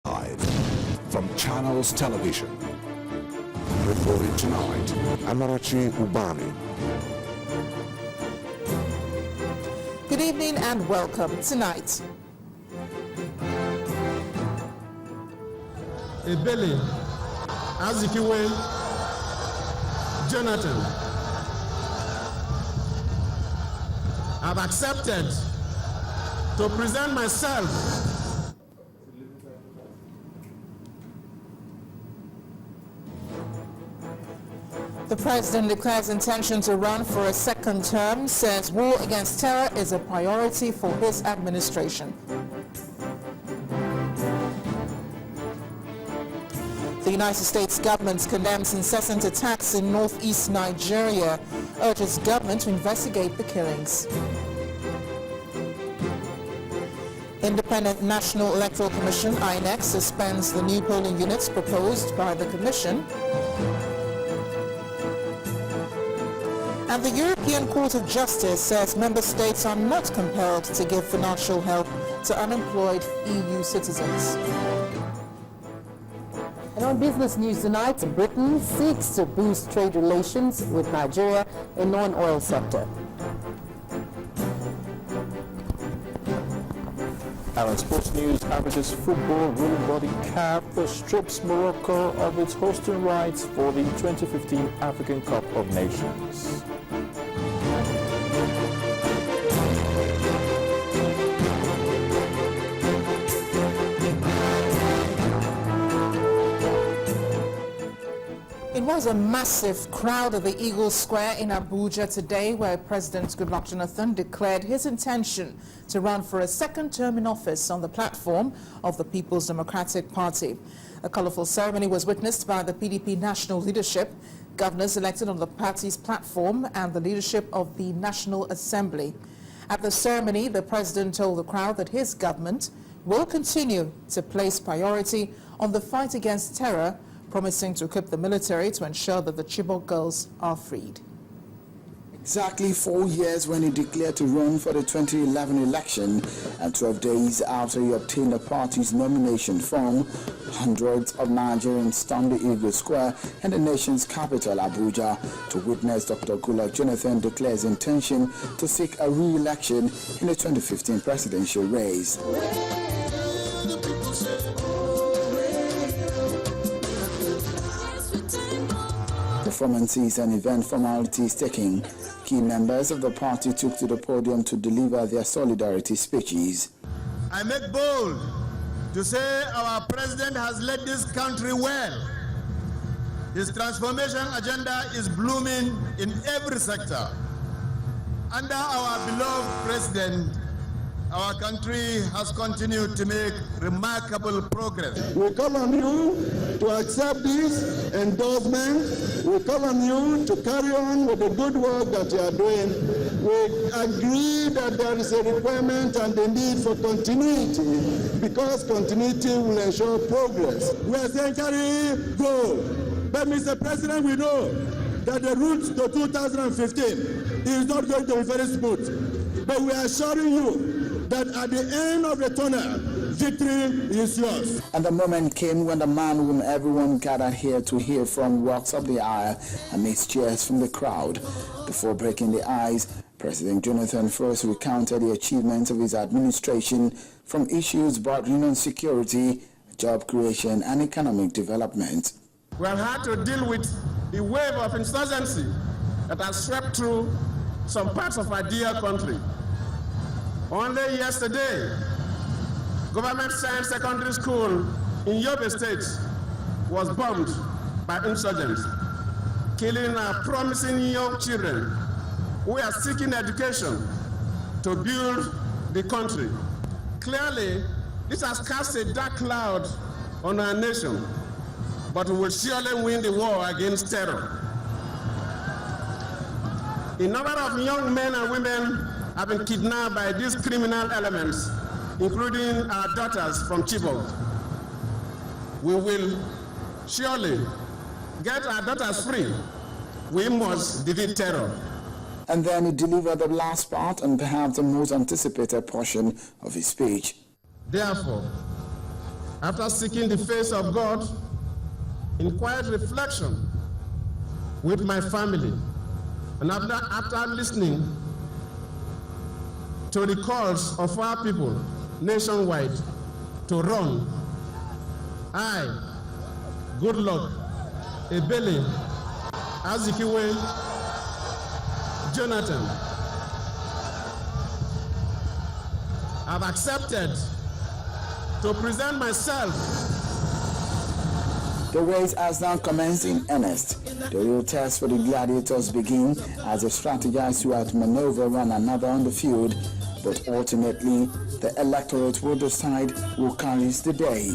Live from Channels Television. Reporting tonight, Amarachi Ubani. Good evening and welcome tonight. Ebele, Azikiwe, Jonathan have accepted to present myself The president declares intention to run for a second term, says war against terror is a priority for his administration. The United States government condemns incessant attacks in northeast Nigeria, urges government to investigate the killings. Independent National Electoral Commission, INEC, suspends the new polling units proposed by the Commission. And the European Court of Justice says member states are not compelled to give financial help to unemployed EU citizens. And on business news tonight, Britain seeks to boost trade relations with Nigeria in non-oil sector. Our in sports news, Africa's football ruling body CAF strips Morocco of its hosting rights for the 2015 African Cup of Nations. It was a massive crowd at the Eagle Square in Abuja today, where President Goodluck Jonathan declared his intention to run for a second term in office on the platform of the People's Democratic Party. A colourful ceremony was witnessed by the PDP national leadership, governors elected on the party's platform, and the leadership of the National Assembly. At the ceremony, the president told the crowd that his government will continue to place priority on the fight against terror, promising to equip the military to ensure that the Chibok girls are freed. Exactly 4 years when he declared to run for the 2011 election, and 12 days after he obtained the party's nomination form, hundreds of Nigerians stormed the Eagle Square in the nation's capital, Abuja, to witness Dr. Goodluck Jonathan declare his intention to seek a re-election in the 2015 presidential race. Performances and event formalities taking, key members of the party took to the podium to deliver their solidarity speeches. I make bold to say our president has led this country well. His transformation agenda is blooming in every sector. Under our beloved president, our country has continued to make remarkable progress. We call on you to accept this endorsement. We call on you to carry on with the good work that you are doing. We agree that there is a requirement and the need for continuity, because continuity will ensure progress. We are saying carry go. But Mr. President, we know that the route to 2015 is not going to be very smooth. But we are assuring you that at the end of the tunnel, victory is yours. And the moment came when the man whom everyone gathered here to hear from walks up the aisle amidst cheers from the crowd. Before breaking the ice, President Jonathan first recounted the achievements of his administration, from issues bordering on security, job creation, and economic development. We have had to deal with the wave of insurgency that has swept through some parts of our dear country. Only yesterday, Government Science Secondary School in Yobe State was bombed by insurgents, killing our promising young children who are seeking education to build the country. Clearly, this has cast a dark cloud on our nation, but we will surely win the war against terror. A number of young men and women have been kidnapped by these criminal elements, including our daughters from Chibok. We will surely get our daughters free. We must defeat terror. And then he delivered the last part and perhaps the most anticipated portion of his speech. Therefore, after seeking the face of God in quiet reflection with my family, and after listening to the calls of our people nationwide to run, I, Goodluck Ebele Azikiwe Jonathan, have accepted to present myself. The race has now commenced in earnest. The real test for the gladiators begin as they strategize to outmaneuver one another on the field, but ultimately the electorate will decide who carries the day.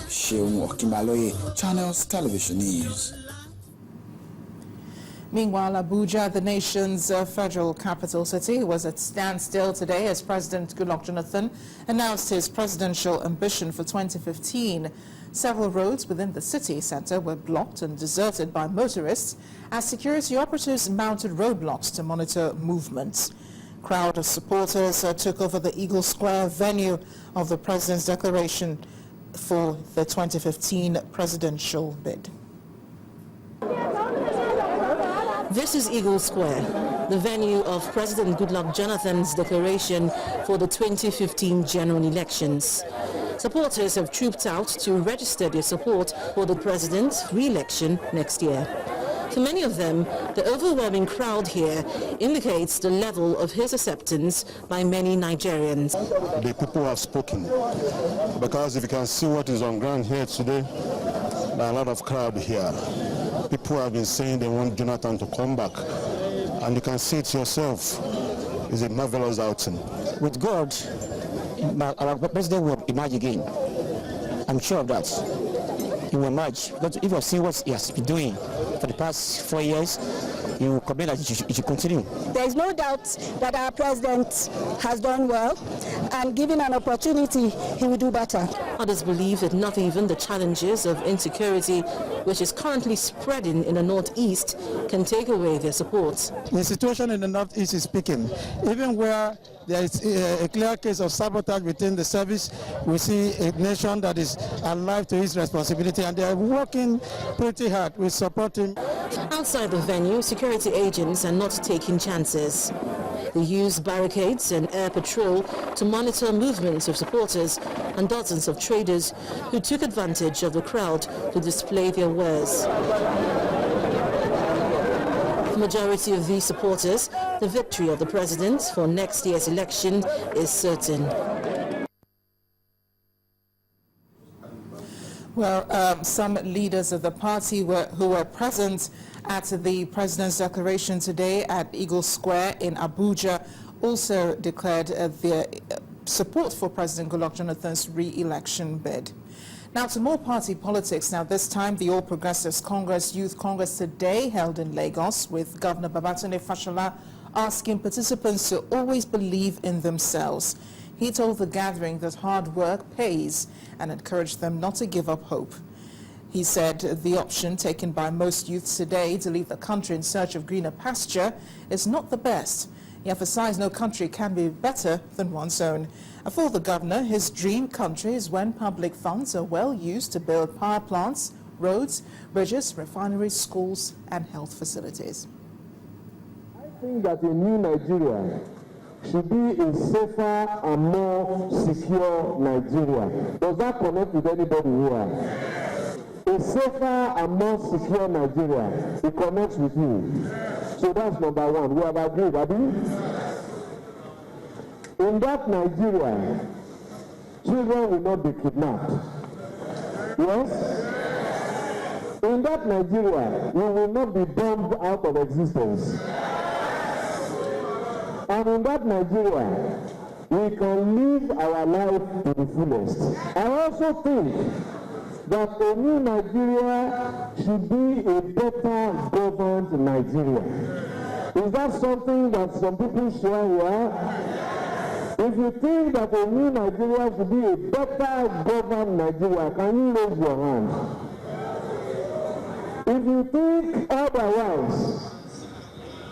Sheung Okimaloye, Channels Television News. Meanwhile, Abuja, the nation's federal capital city, was at standstill today as President Goodluck Jonathan announced his presidential ambition for 2015. Several roads within the city centre were blocked and deserted by motorists as security operatives mounted roadblocks to monitor movements. Crowd of supporters took over the Eagle Square venue of the president's declaration for the 2015 presidential bid. This is Eagle Square, the venue of President Goodluck Jonathan's declaration for the 2015 general elections. Supporters have trooped out to register their support for the president's re-election next year. For many of them, the overwhelming crowd here indicates the level of his acceptance by many Nigerians. The people have spoken, because if you can see what is on ground here today, there are a lot of crowd here. People have been saying they want Jonathan to come back, and you can see it yourself. It's a marvelous outing. With God, our president will emerge again. I'm sure of that. He will emerge. But if you see what he has been doing for the past 4 years, he will commit that it should continue. There is no doubt that our president has done well, and given an opportunity, he will do better. Others believe that not even the challenges of insecurity, which is currently spreading in the northeast, can take away their support. The situation in the northeast is speaking. Even where there is a clear case of sabotage within the service, we see a nation that is alive to its responsibility, and they are working pretty hard. We support him. Outside the venue, security agents are not taking chances. They used barricades and air patrol to monitor movements of supporters and dozens of traders who took advantage of the crowd to display their wares. For the majority of these supporters, the victory of the president for next year's election is certain. Well, some leaders of the party who were present at the president's declaration today at Eagle Square in Abuja also declared their support for President Goodluck Jonathan's re-election bid. Now to more party politics. Now this time the All Progressives Congress Youth Congress today held in Lagos, with Governor Babatunde Fashola asking participants to always believe in themselves. He told the gathering that hard work pays and encouraged them not to give up hope. He said the option taken by most youths today to leave the country in search of greener pasture is not the best. He emphasized no country can be better than one's own. For the governor, his dream country is when public funds are well used to build power plants, roads, bridges, refineries, schools and health facilities. I think that a new Nigeria should be a safer and more secure Nigeria. Does that connect with anybody here? A safer and more secure Nigeria, it connects with you. So that's number one. We have agreed, have we? In that Nigeria, children will not be kidnapped. Yes? In that Nigeria, we will not be bombed out of existence. And in that Nigeria, we can live our life to the fullest. I also think that a new Nigeria should be a better governed Nigeria. Is that something that some people share here? If you think that a new Nigeria should be a better governed Nigeria, can you raise your hand? If you think otherwise,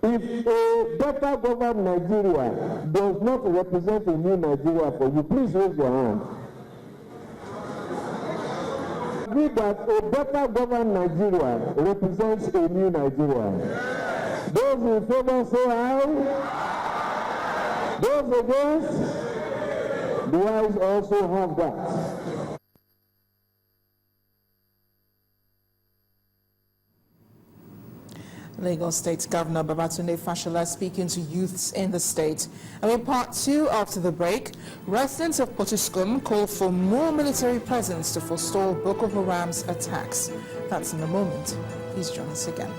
if a better governed Nigeria does not represent a new Nigeria for you, please raise your hand. agree that a better governed Nigeria represents a new Nigeria. Those in favor say aye. Those against, the ayes also have that. Lagos State Governor Babatunde Fashola speaking to youths in the state. And in part two, after the break, residents of Potiskum call for more military presence to forestall Boko Haram's attacks. That's in a moment. Please join us again.